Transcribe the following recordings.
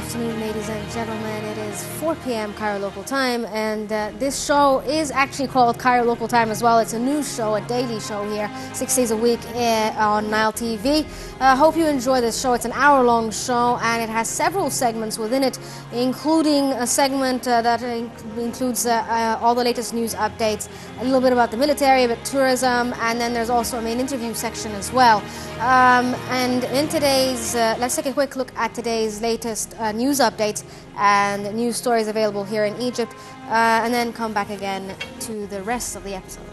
afternoon, ladies and gentlemen. It is 4 p.m. Cairo local time, and this show is actually called Cairo Local Time as well. It's a news show, a daily show here, 6 days a week on Nile TV. Hope you enjoy this show. It's an hour-long show, and it has several segments within it, including a segment that includes all the latest news updates, a little bit about the military, a bit tourism, and then there's also a main interview section as well. And in today's, let's take a quick look at today's latest news updates and news stories available here in Egypt, and then come back again to the rest of the episode.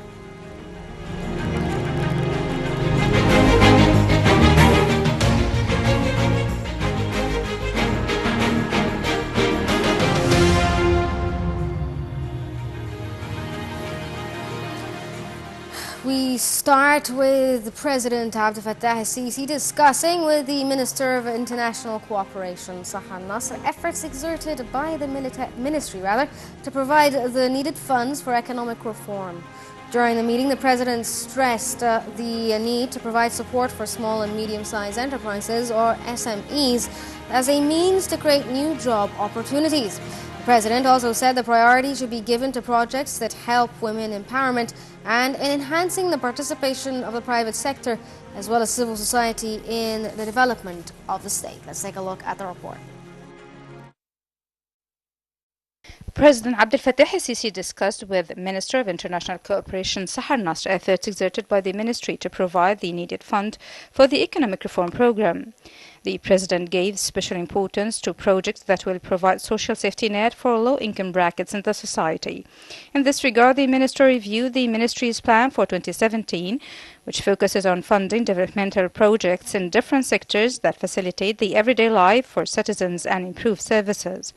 We start with President Abdel Fattah el-Sisi discussing with the Minister of International Cooperation, Sahan Nasr, efforts exerted by the ministry to provide the needed funds for economic reform. During the meeting, the President stressed the need to provide support for small and medium-sized enterprises, or SMEs, as a means to create new job opportunities. The President also said the priority should be given to projects that help women empowerment and in enhancing the participation of the private sector as well as civil society in the development of the state. Let's take a look at the report. President Abdel Fattah el-Sisi discussed with Minister of International Cooperation Sahan Nasr efforts exerted by the ministry to provide the needed fund for the economic reform program. The President gave special importance to projects that will provide social safety net for low-income brackets in the society. In this regard, the Minister reviewed the Ministry's plan for 2017, which focuses on funding developmental projects in different sectors that facilitate the everyday life for citizens and improve services.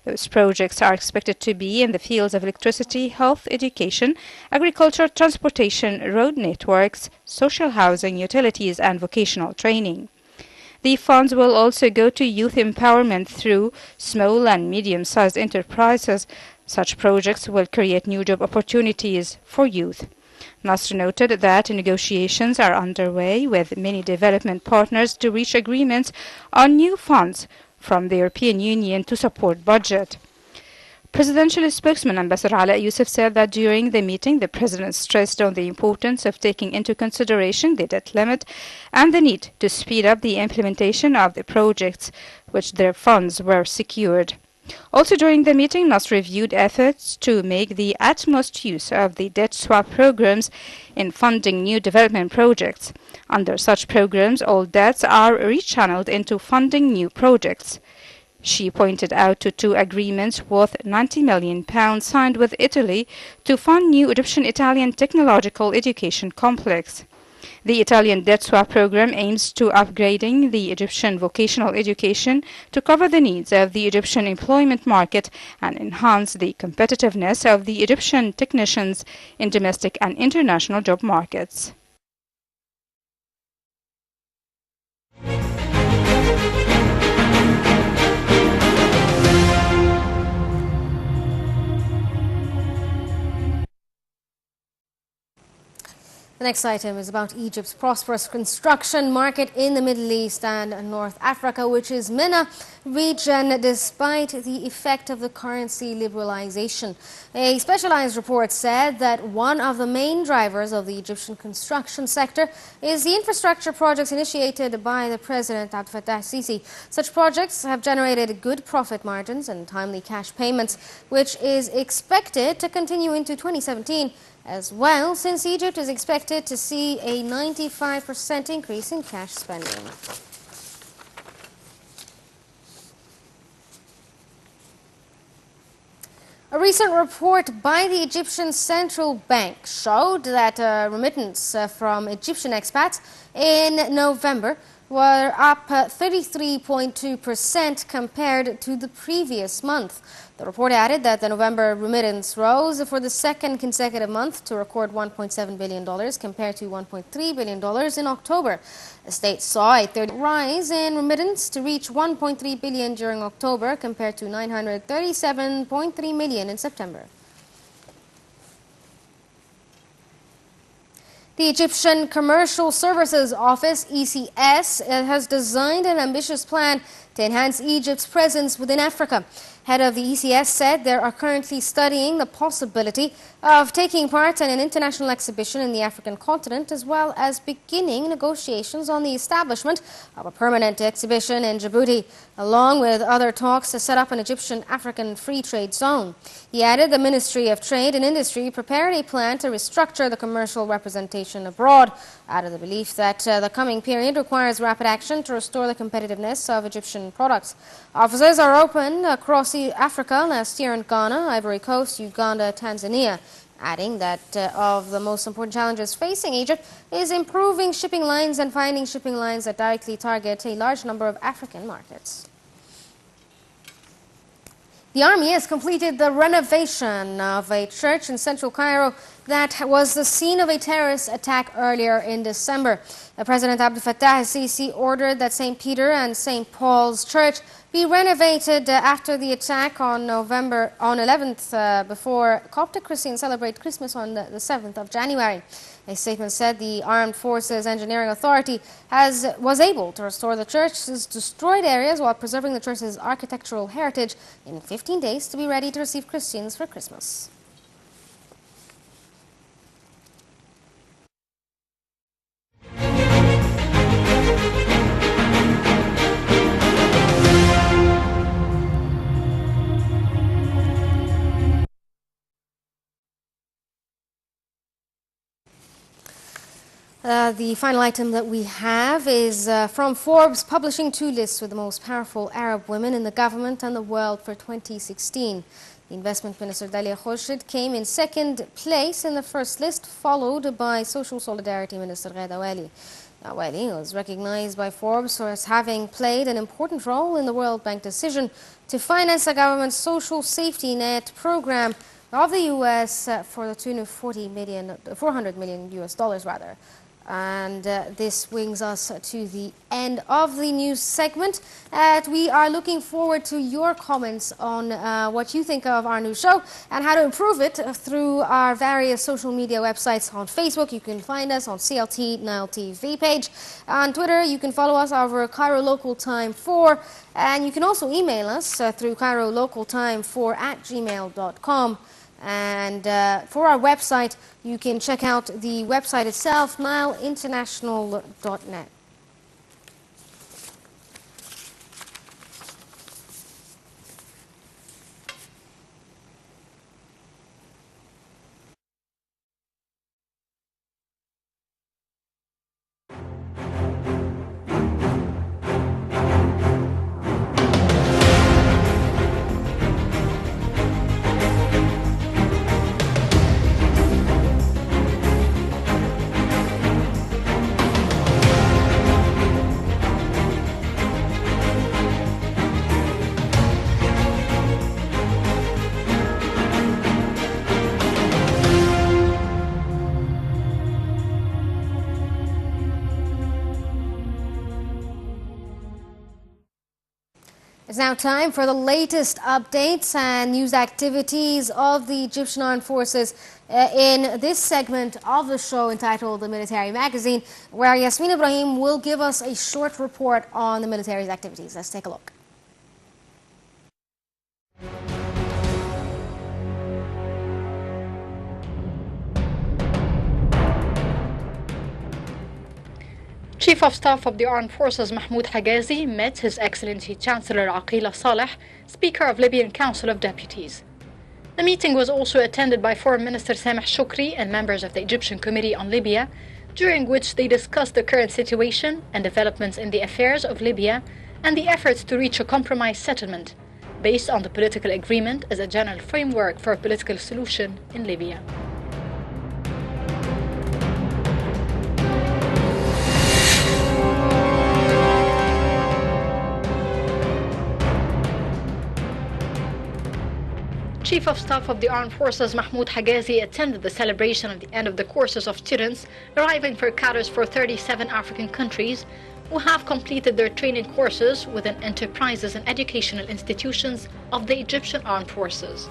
Those projects are expected to be in the fields of electricity, health, education, agriculture, transportation, road networks, social housing, utilities, and vocational training. The funds will also go to youth empowerment through small and medium-sized enterprises. Such projects will create new job opportunities for youth. Nasr noted that negotiations are underway with many development partners to reach agreements on new funds from the European Union to support budget. Presidential spokesman Ambassador Ala Youssef said that during the meeting, the President stressed on the importance of taking into consideration the debt limit and the need to speed up the implementation of the projects which their funds were secured. Also during the meeting, Nasr reviewed efforts to make the utmost use of the debt swap programs in funding new development projects. Under such programs, all debts are rechanneled into funding new projects. She pointed out to two agreements worth £90 million signed with Italy to fund new Egyptian-Italian technological education complex. The Italian debt swap program aims to upgrading the Egyptian vocational education to cover the needs of the Egyptian employment market and enhance the competitiveness of the Egyptian technicians in domestic and international job markets. The next item is about Egypt's prosperous construction market in the Middle East and North Africa, which is MENA region, despite the effect of the currency liberalization. A specialized report said that one of the main drivers of the Egyptian construction sector is the infrastructure projects initiated by the President Abdel Fattah el-Sisi. Such projects have generated good profit margins and timely cash payments, which is expected to continue into 2017. As well, since Egypt is expected to see a 95% increase in cash spending. A recent report by the Egyptian Central Bank showed that remittance from Egyptian expats in November were up 33.2% compared to the previous month. The report added that the November remittance rose for the second consecutive month to record $1.7 billion compared to $1.3 billion in October. The state saw a third rise in remittance to reach $1.3 billion during October compared to $937.3 million in September. The Egyptian Commercial Services Office, ECS, has designed an ambitious plan to enhance Egypt's presence within Africa. Head of the ECS said they are currently studying the possibility of taking part in an international exhibition in the African continent, as well as beginning negotiations on the establishment of a permanent exhibition in Djibouti, along with other talks to set up an Egyptian-African free trade zone. He added the Ministry of Trade and Industry prepared a plan to restructure the commercial representation abroad, out of the belief that the coming period requires rapid action to restore the competitiveness of Egyptian products. Offices are open across Africa, last year in Ghana, Ivory Coast, Uganda, Tanzania, adding that of the most important challenges facing Egypt is improving shipping lines and finding shipping lines that directly target a large number of African markets. The army has completed the renovation of a church in central Cairo that was the scene of a terrorist attack earlier in December. President Abdel Fattah el-Sisi ordered that St. Peter and St. Paul's Church be renovated after the attack on November 11th, before Coptic Christians celebrate Christmas on the 7th of January. A statement said the Armed Forces Engineering Authority was able to restore the church's destroyed areas while preserving the church's architectural heritage in 15 days to be ready to receive Christians for Christmas. The final item that we have is from Forbes, publishing two lists with the most powerful Arab women in the government and the world for 2016. The Investment Minister Khurshid came in second place in the first list, followed by Social Solidarity Minister Ghada Wali. Wali was recognized by Forbes as having played an important role in the World Bank decision to finance the government's social safety net program of the U.S. for the tune of $400 million US rather. And this brings us to the end of the news segment. We are looking forward to your comments on what you think of our new show and how to improve it through our various social media websites. On Facebook, you can find us on CLT Nile TV page. On Twitter, you can follow us over Cairo Local Time 4. And you can also email us through cairolocaltime4@gmail.com. And for our website, you can check out the website itself, nileinternational.net. It's now time for the latest updates and news activities of the Egyptian Armed Forces in this segment of the show entitled The Military Magazine, where Yasmin Ibrahim will give us a short report on the military's activities. Let's take a look. Chief of Staff of the Armed Forces Mahmoud Hagazi met His Excellency Chancellor Aqila Saleh, Speaker of Libyan Council of Deputies. The meeting was also attended by Foreign Minister Sameh Shukri and members of the Egyptian Committee on Libya, during which they discussed the current situation and developments in the affairs of Libya and the efforts to reach a compromise settlement based on the political agreement as a general framework for a political solution in Libya. Chief of Staff of the Armed Forces Mahmoud Hagazi attended the celebration of the end of the courses of students arriving for cadres for 37 African countries who have completed their training courses within enterprises and educational institutions of the Egyptian Armed Forces.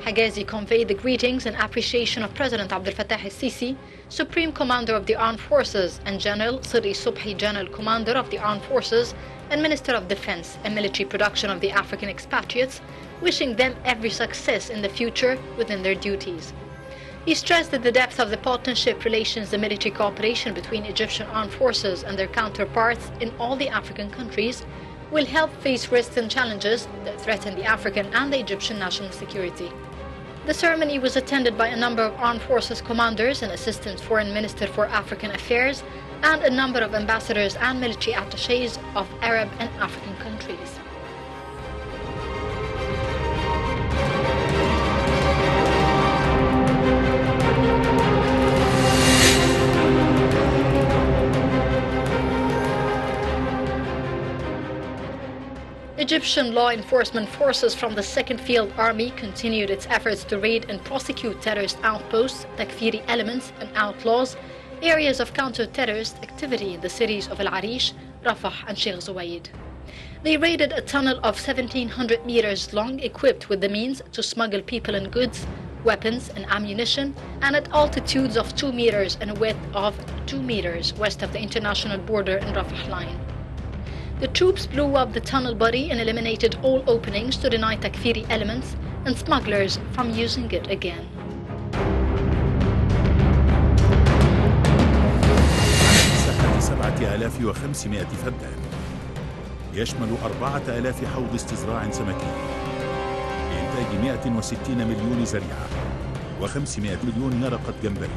Hagazi conveyed the greetings and appreciation of President Abdel Fattah el-Sisi, Supreme Commander of the Armed Forces, and General Siri Subhi, General Commander of the Armed Forces and Minister of Defense and Military Production of the African expatriates, wishing them every success in the future within their duties. He stressed that the depth of the partnership relations, the military cooperation between Egyptian armed forces and their counterparts in all the African countries will help face risks and challenges that threaten the African and the Egyptian national security. The ceremony was attended by a number of armed forces commanders and Assistant Foreign Minister for African Affairs and a number of ambassadors and military attachés of Arab and African countries. Egyptian law enforcement forces from the 2nd Field Army continued its efforts to raid and prosecute terrorist outposts, takfiri elements and outlaws, areas of counter-terrorist activity in the cities of Al Arish, Rafah and Sheikh Zayed. They raided a tunnel of 1,700 meters long equipped with the means to smuggle people and goods, weapons and ammunition, and at altitudes of 2 meters and a width of 2 meters west of the international border and Rafah line. The troops blew up the tunnel body and eliminated all openings to deny takfiri elements and smugglers from using it again. مساحة 7,500 فدان يشمل 4,000 حوض استزراع سمكي لإنتاج 160 مليون زريعة و500 مليون يرقة جمبري.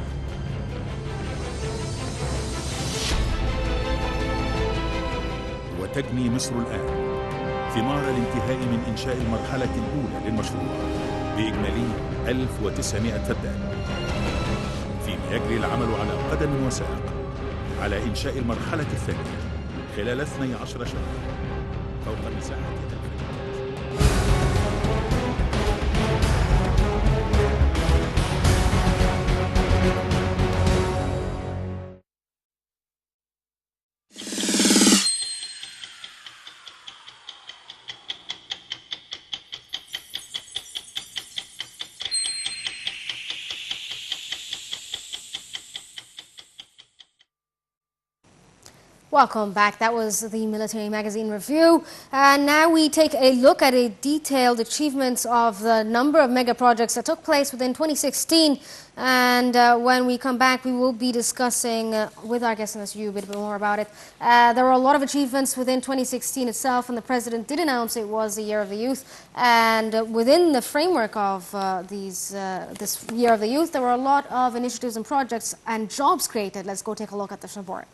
وتجني مصر الآن ثمار الانتهاء من إنشاء المرحلة الأولى للمشروع بإجمالي 1900 فدان، فيما يجري العمل على قدم وساق على إنشاء المرحلة الثانية خلال 12 شهرا فوق مساحة 1000. Welcome back. That was the Military Magazine Review. And now we take a look at a detailed achievements of the number of mega projects that took place within 2016. And when we come back, we will be discussing with our guest in this review a bit more about it. There were a lot of achievements within 2016 itself, and the President did announce it was the Year of the Youth. And within the framework of this Year of the Youth, there were a lot of initiatives and projects and jobs created. Let's go take a look at this report.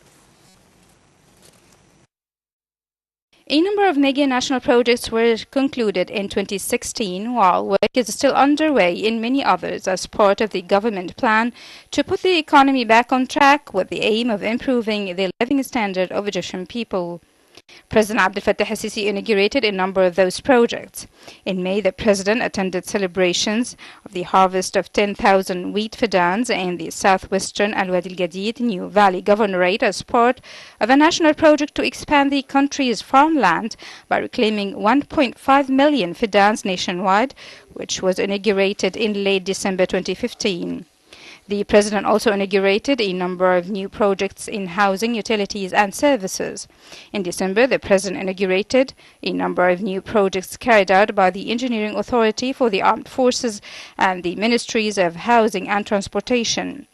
A number of mega national projects were concluded in 2016, while work is still underway in many others as part of the government plan to put the economy back on track with the aim of improving the living standard of Egyptian people. President Abdel Fattah el-Sisi inaugurated a number of those projects. In May, the President attended celebrations of the harvest of 10,000 wheat fidans in the southwestern Al-Wadi al-Gadid New Valley Governorate as part of a national project to expand the country's farmland by reclaiming 1.5 million fidans nationwide, which was inaugurated in late December 2015. The President also inaugurated a number of new projects in housing, utilities and services. In December, the President inaugurated a number of new projects carried out by the Engineering Authority for the Armed Forces and the Ministries of Housing and Transportation.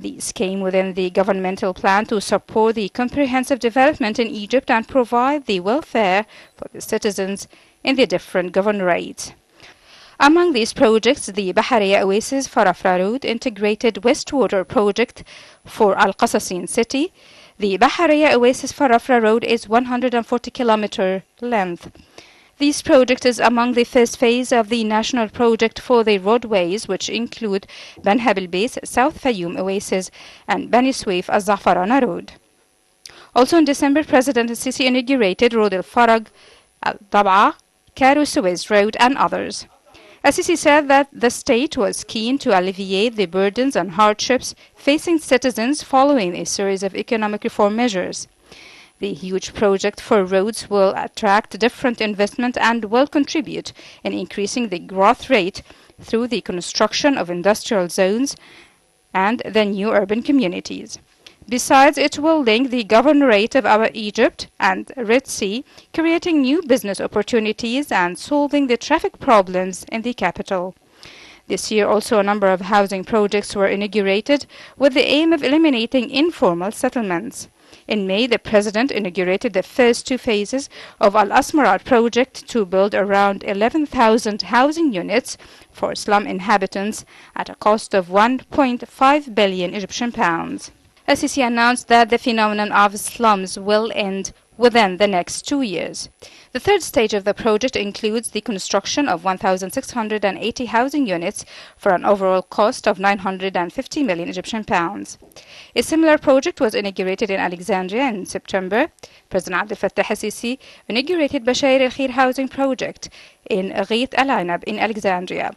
These came within the governmental plan to support the comprehensive development in Egypt and provide the welfare for the citizens in the different governorates. Among these projects, the Bahariya Oasis Farafra Road Integrated Wastewater Project for Al-Qasasin City. The Bahariya Oasis Farafra Road is 140 km length. This project is among the first phase of the national project for the roadways, which include Ben Habil Base, South Fayoum Oasis, and Bani Suif Al-Zafarana Road. Also in December, President el-Sisi inaugurated Road al-Farag, Al-Dab'a, Cairo Suez Road, and others. El-Sisi said that the state was keen to alleviate the burdens and hardships facing citizens following a series of economic reform measures. The huge project for roads will attract different investment and will contribute in increasing the growth rate through the construction of industrial zones and the new urban communities. Besides, it will link the governorate of Upper Egypt and Red Sea, creating new business opportunities and solving the traffic problems in the capital. This year, also, a number of housing projects were inaugurated with the aim of eliminating informal settlements. In May, the President inaugurated the first two phases of Al Asmarat project to build around 11,000 housing units for slum inhabitants at a cost of 1.5 billion Egyptian pounds. SCC announced that the phenomenon of slums will end within the next 2 years. The third stage of the project includes the construction of 1,680 housing units for an overall cost of 950 million Egyptian pounds. A similar project was inaugurated in Alexandria in September. President Abdel Fattah el-Sisi inaugurated Bashair al-Khair housing project in Ghit al-Ainab in Alexandria.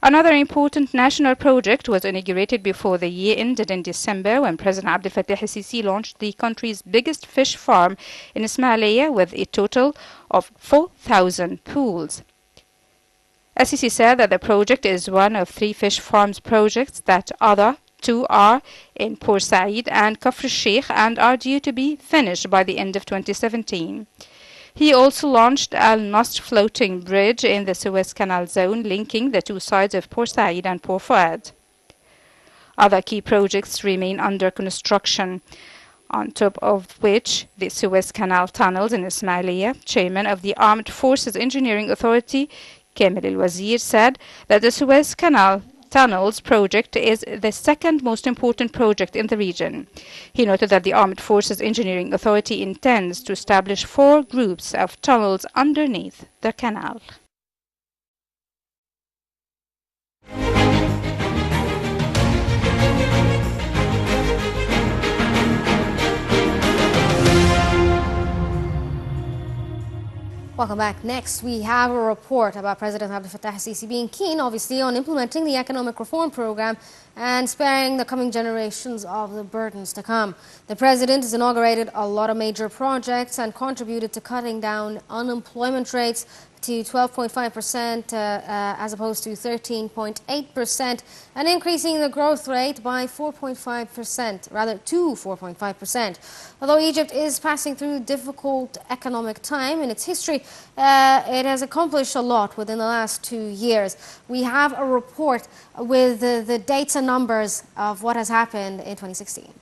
Another important national project was inaugurated before the year ended in December when President Abdel Fattah el-Sisi launched the country's biggest fish farm in Ismailia with a total of 4,000 pools. SCC said that the project is one of 3 fish farms projects, that other 2 are in Port Said and Kafr Sheikh and are due to be finished by the end of 2017. He also launched Al Nasr floating bridge in the Suez Canal zone, linking the 2 sides of Port Said and Port Fouad. Other key projects remain under construction, on top of which the Suez Canal tunnels in Ismailia. Chairman of the Armed Forces Engineering Authority, Kamel El-Wazir, said that the Suez Canal Tunnels project is the second most important project in the region. He noted that the Armed Forces Engineering Authority intends to establish 4 groups of tunnels underneath the canal. Welcome back. Next, we have a report about President Abdel Fattah el-Sisi being keen, obviously, on implementing the economic reform program and sparing the coming generations of the burdens to come. The president has inaugurated a lot of major projects and contributed to cutting down unemployment rates to 12.5% as opposed to 13.8%, and increasing the growth rate by 4.5%, rather to 4.5%. Although Egypt is passing through a difficult economic time in its history, it has accomplished a lot within the last 2 years. We have a report with the dates and numbers of what has happened in 2016.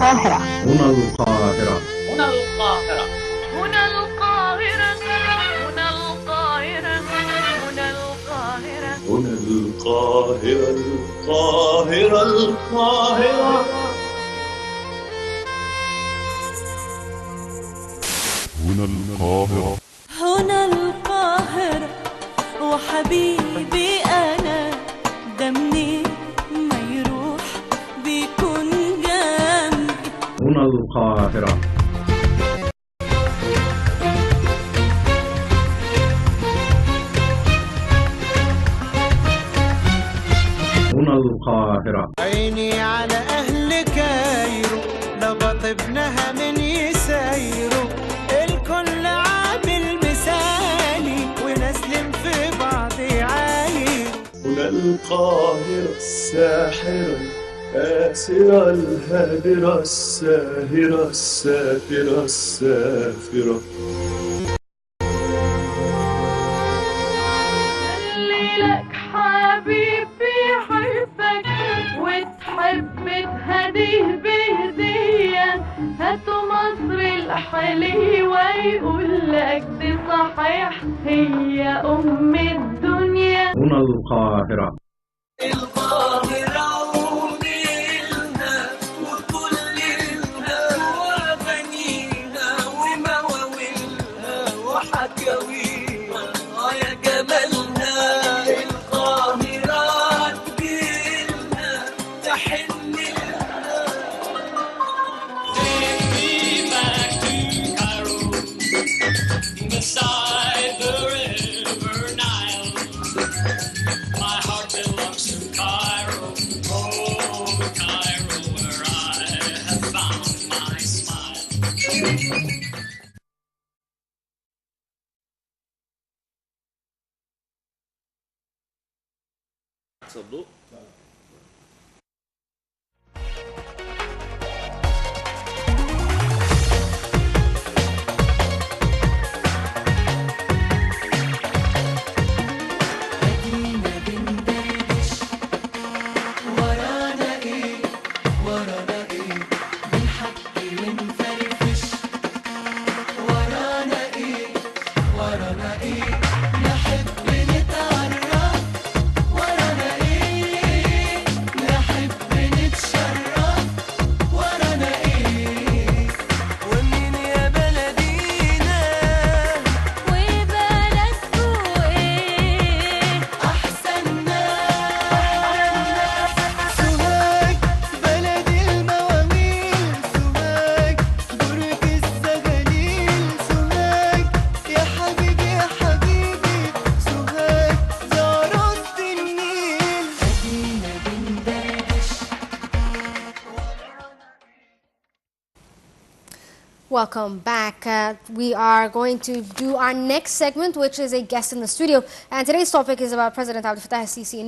القاهرة. هنا القاهرة. هنا القاهرة. هنا القاهرة. هنا القاهرة. هنا القاهرة. هنا القاهرة. القاهرة القاهرة. هنا القاهرة. هنا القاهرة وحبيبي أنا ده منين ما يروح بيكون جنبي. هنا القاهرة. هنا القاهرة. عيني على أهل كايرو نبط ابنها من يسايرو الكل عامل مثالي ونازلين في بعض عاير. هنا القاهرة الساحرة الآسرة الهادرة الساهرة السافرة السافرة. لك حبيبي حبك وتحب تهديه بهدية هاتوا مصر الحليوة يقول لك دي صحيح هي أم الدنيا. هنا القاهرة. القاهرة ونيلها وكلنا وأغانيها ومواويلها وحكاويها يا جمالنا. القاهرة تجيلنا تحن لنا. Take me back to Cairo beside the river Nile. My heart belongs to Cairo, oh Cairo, where I have found my smile. صدق ورانا ايه ورانا ايه بنحكي ونفرفش. ورانا ايه ورانا ايه نحب نتعرف. ورانا ايه نحب نتشرف. ورانا ايه ومين يا بلدينا وبلدكوا إيه أحسن ناس. سوهاج بلد المواويل سوهاج برج الزغاليل سوهاج يا حبيبي يا حبيبي سوهاج زارت النيل. أدينا بندردش. Welcome back. We are going to do our next segment, which is a guest in the studio. And today's topic is about President Abdel Fattah el-Sisi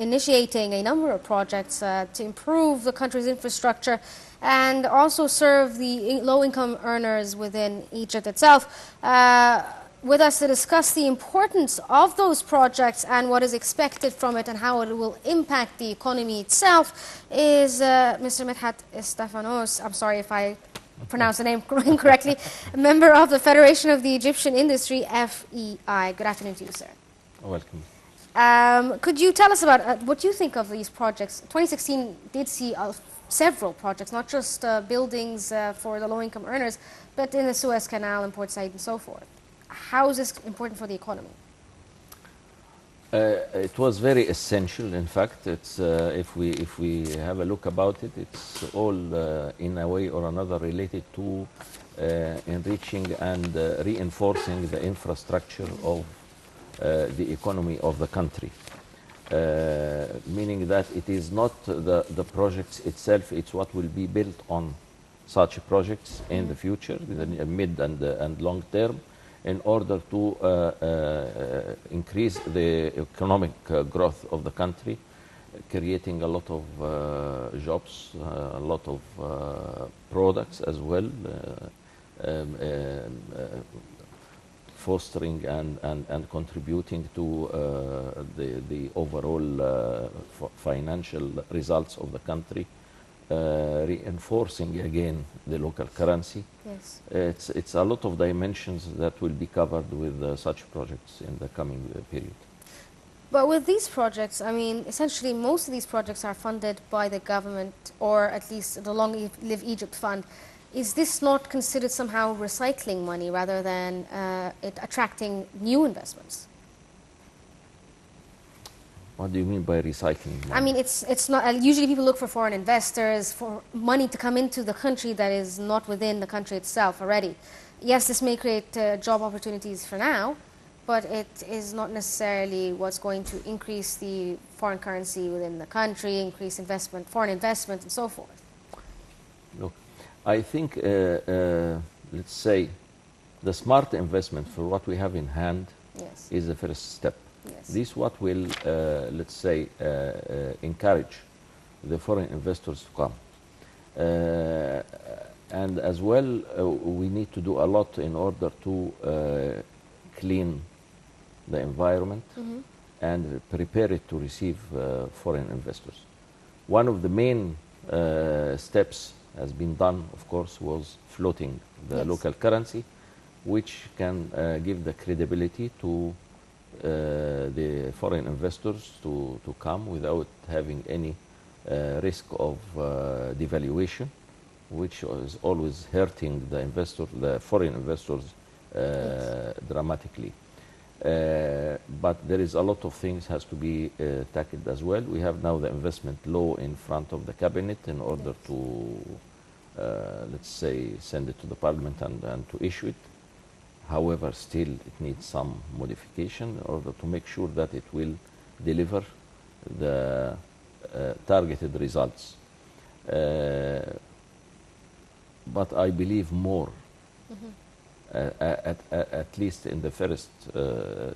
initiating a number of projects to improve the country's infrastructure and also serve the low-income earners within Egypt itself. With us to discuss the importance of those projects and what is expected from it and how it will impact the economy itself is Mr. Mdhat إسطيفانوس. I'm sorry if I pronounce the name incorrectly. A member of the Federation of the Egyptian Industry, FEI. Good afternoon to you, sir. Welcome. Could you tell us about what you think of these projects? 2016 did see several projects, not just buildings for the low-income earners, but in the Suez Canal and Port Said and so forth. How is this important for the economy? It was very essential. In fact, it's if we have a look about it, it's all in a way or another related to enriching and reinforcing the infrastructure of the economy of the country. Meaning that it is not the projects itself; it's what will be built on such projects in the future, the mid and long term, in order to increase the economic growth of the country, creating a lot of jobs, a lot of products as well, fostering and contributing to the overall financial results of the country, reinforcing again the local currency. Yes. It's a lot of dimensions that will be covered with such projects in the coming period. But with these projects, I mean, essentially most of these projects are funded by the government, or at least the Long Live Egypt Fund. Is this not considered somehow recycling money rather than it attracting new investments? What do you mean by recycling money? I mean, it's not. Usually, people look for foreign investors, for money to come into the country that is not within the country itself already. Yes, this may create job opportunities for now, but it is not necessarily what's going to increase the foreign currency within the country, increase investment, foreign investment, and so forth. Look, I think, let's say, the smart investment for what we have in hand Yes. is the first step. Yes. This what will, let's say, encourage the foreign investors to come. And as well, we need to do a lot in order to clean the environment and prepare it to receive foreign investors. One of the main steps has been done, of course, was floating the Yes. local currency, which can give the credibility to the foreign investors to come without having any risk of devaluation, which is always hurting the investor, the foreign investors dramatically. But there is a lot of things has to be tackled as well. We have now the investment law in front of the cabinet in order to, let's say, send it to the parliament and to issue it. However, still it needs some modification in order to make sure that it will deliver the targeted results. But I believe more, at least in the first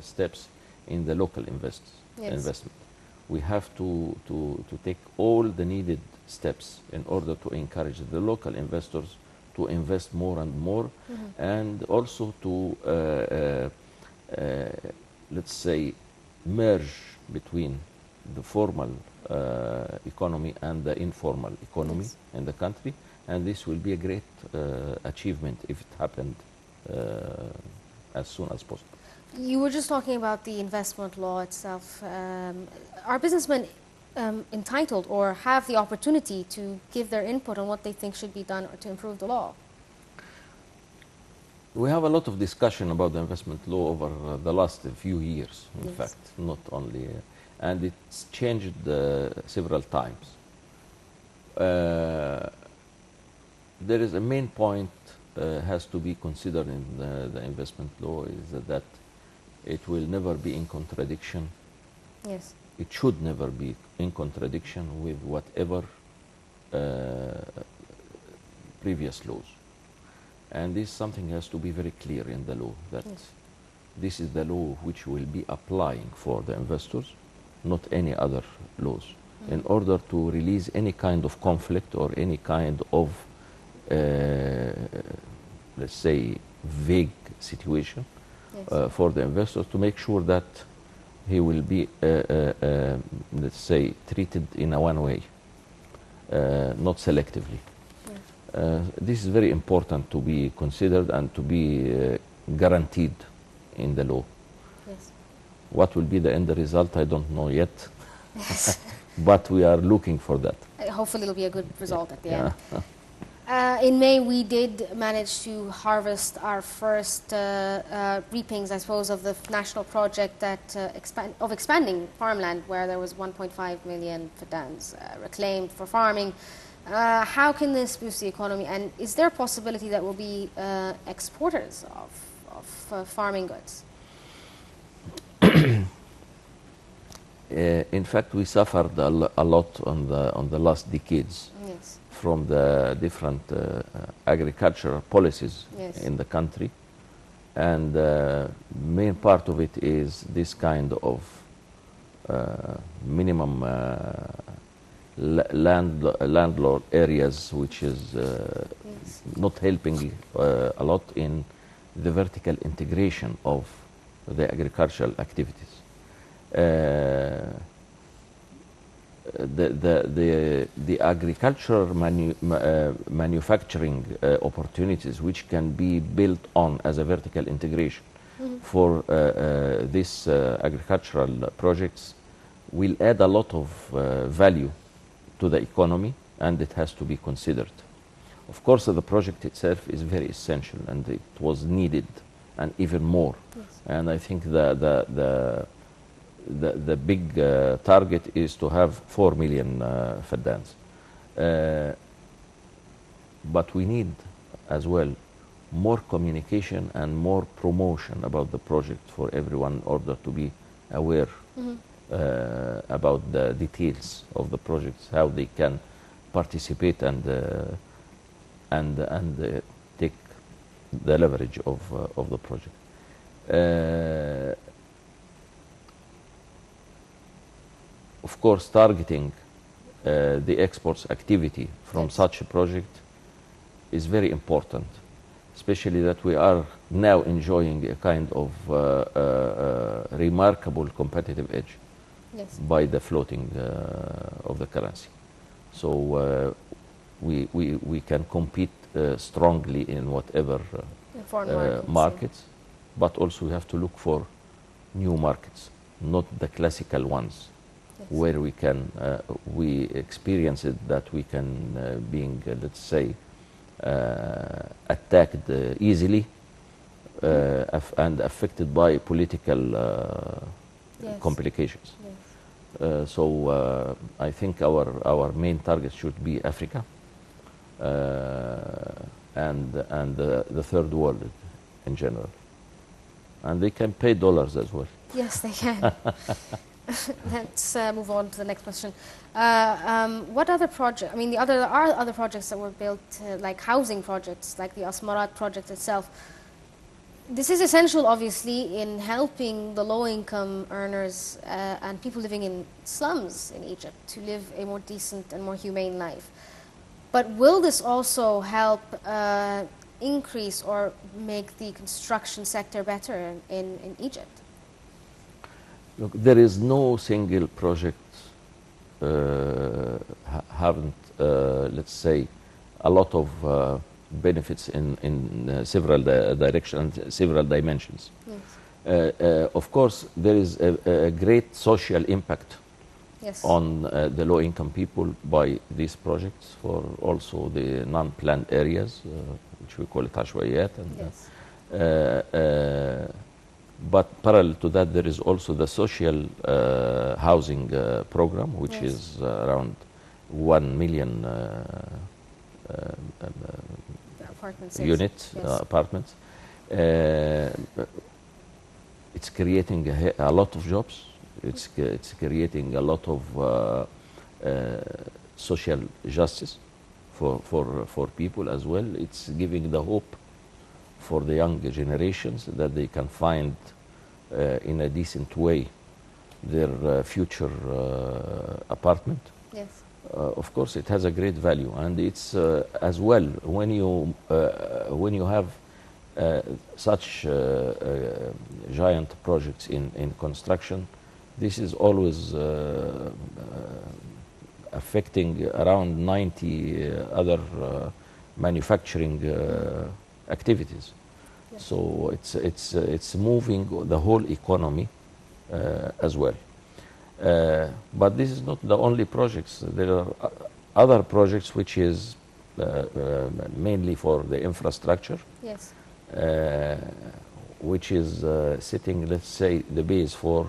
steps, in the local investment. We have to take all the needed steps in order to encourage the local investors to invest more and more, and also to, let's say, merge between the formal economy and the informal economy in the country, and this will be a great achievement if it happened as soon as possible. You were just talking about the investment law itself. Are businessmen entitled or have the opportunity to give their input on what they think should be done to improve the law? We have a lot of discussion about the investment law over the last few years, in fact, not only, and it's changed several times. There is a main point has to be considered in the investment law is that it will never be in contradiction. Yes. It should never be in contradiction with whatever previous laws. And this something has to be very clear in the law, that this is the law which will be applying for the investors, not any other laws, in order to release any kind of conflict or any kind of, let's say, vague situation for the investors, to make sure that he will be, let's say, treated in a one way, not selectively. This is very important to be considered and to be guaranteed in the law. Yes. What will be the end result, I don't know yet, but we are looking for that. Hopefully it'll be a good result at the end. In May, we did manage to harvest our first reapings, I suppose, of the national project that of expanding farmland, where there was 1.5 million fadans reclaimed for farming. How can this boost the economy, and is there a possibility that we'll be exporters of farming goods? In fact, we suffered a lot on the last decades from the different agricultural policies in the country, and main part of it is this kind of minimum landlord areas, which is not helping a lot in the vertical integration of the agricultural activities. the agricultural manufacturing opportunities which can be built on as a vertical integration for these agricultural projects will add a lot of value to the economy, and it has to be considered. Of course, the project itself is very essential, and it was needed, and even more. Yes. And I think the big target is to have 4 million faddans. But we need as well more communication and more promotion about the project for everyone in order to be aware about the details of the projects, how they can participate and take the leverage of the project. Of course, targeting the exports activity from such a project is very important, especially that we are now enjoying a kind of remarkable competitive edge by the floating of the currency. So we can compete strongly in whatever markets, but also we have to look for new markets, not the classical ones, where we can we experience it that we can being let's say attacked easily and affected by political complications. So I think our main target should be Africa and the third world in general, and they can pay dollars as well. Yes, they can. Let's move on to the next question. What other project? I mean, there are other projects that were built, like housing projects, like the Asmarat project itself. This is essential, obviously, in helping the low-income earners and people living in slums in Egypt to live a more decent and more humane life. But will this also help increase or make the construction sector better in Egypt? Look, there is no single project haven't, let's say, a lot of benefits in several directions, several dimensions. Yes. Of course, there is a great social impact on the low-income people by these projects for also the non-planned areas, which we call it ashwayat. But parallel to that, there is also the social housing program, which is around 1 million units, apartments. It's creating a lot of jobs. It's creating a lot of social justice for people as well. It's giving the hope for the young generations that they can find in a decent way their future apartment. Yes. Of course, it has a great value, and it's as well when you have such giant projects in construction. This is always affecting around 90 other manufacturing activities. Yes. So it's moving the whole economy as well. But this is not the only projects. There are other projects which is mainly for the infrastructure. Yes. Which is setting, let's say, the base for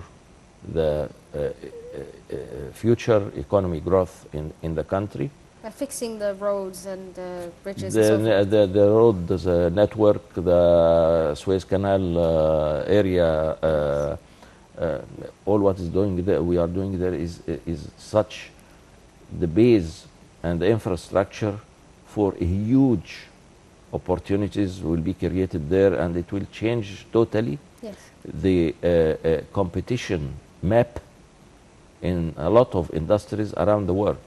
the future economic growth in the country. Fixing the roads and bridges. The road network, the Suez Canal area, all what is doing there, we are doing there is such the base and the infrastructure for a huge opportunities will be created there, and it will change totally the competition map in a lot of industries around the world.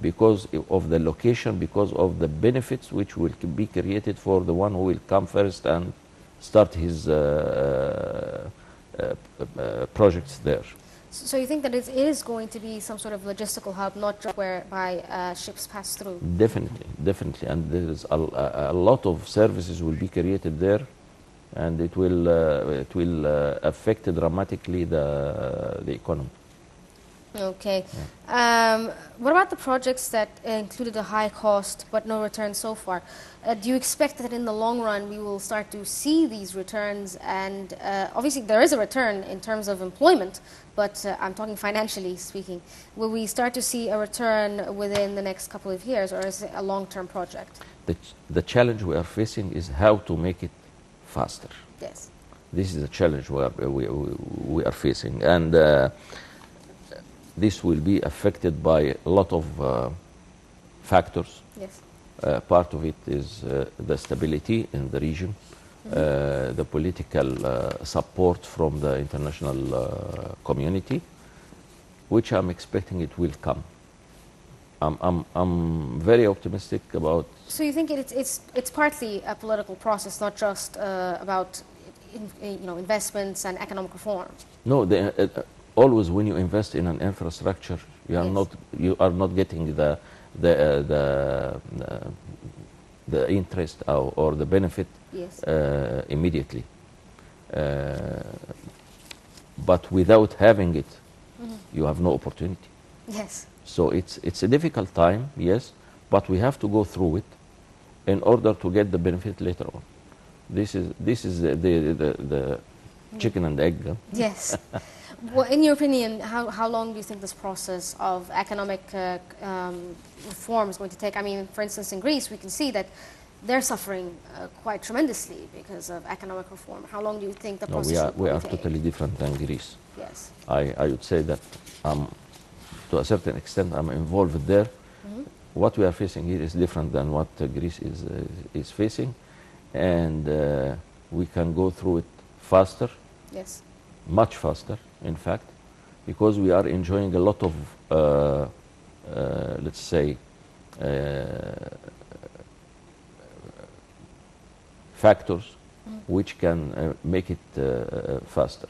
Because of the location, because of the benefits which will be created for the one who will come first and start his projects there. So you think that it is going to be some sort of logistical hub, not just whereby ships pass through? Definitely, definitely, and there is a lot of services will be created there, and it will affect dramatically the economy. Okay. What about the projects that included a high cost but no return so far? Do you expect that in the long run we will start to see these returns? And obviously there is a return in terms of employment, but I'm talking financially speaking. Will we start to see a return within the next couple of years, or is it a long-term project? The challenge we are facing is how to make it faster. Yes. This is a challenge we are facing, and this will be affected by a lot of factors. Yes. Part of it is the stability in the region, the political support from the international community, which I'm expecting it will come. I'm very optimistic about. So you think it's partly a political process, not just about investments and economic reform? No, always when you invest in an infrastructure, you are not getting the interest or the benefit immediately. But without having it, you have no opportunity. Yes. So it's a difficult time, yes, but we have to go through it in order to get the benefit later on. This is the chicken and egg. Yes. Well, in your opinion, how long do you think this process of economic reform is going to take? I mean, for instance, in Greece, we can see that they're suffering quite tremendously because of economic reform. How long do you think the process we are take? totally different than Greece. Yes. I would say that to a certain extent I'm involved there. What we are facing here is different than what Greece is facing, and we can go through it faster. Yes. Much faster, in fact, because we are enjoying a lot of, let's say, factors which can make it faster.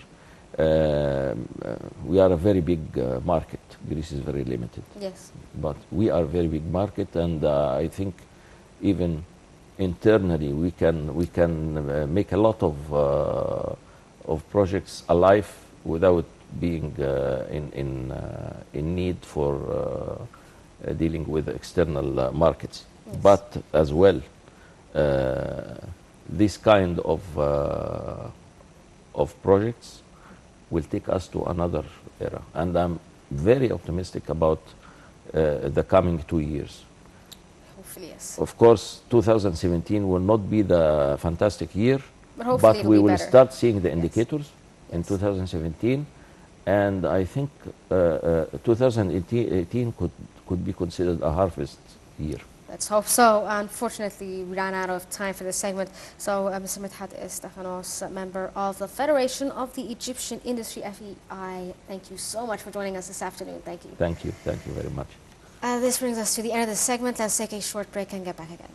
We are a very big market. Greece is very limited. Yes. But we are a very big market, and I think even internally we can make a lot of projects alive without being in need for dealing with external markets. Yes. But as well, this kind of projects will take us to another era, and I'm very optimistic about the coming 2 years. Hopefully, yes. Of course, 2017 will not be the fantastic year, but we will better. start seeing the indicators in 2017, and I think 2018 could be considered a harvest year. Let's hope so. Unfortunately, we ran out of time for this segment. So, Mr. Mdhat إسطيفانوس, member of the Federation of the Egyptian Industry, FEI, thank you so much for joining us this afternoon. Thank you. Thank you very much. This brings us to the end of this segment. Let's take a short break and get back again.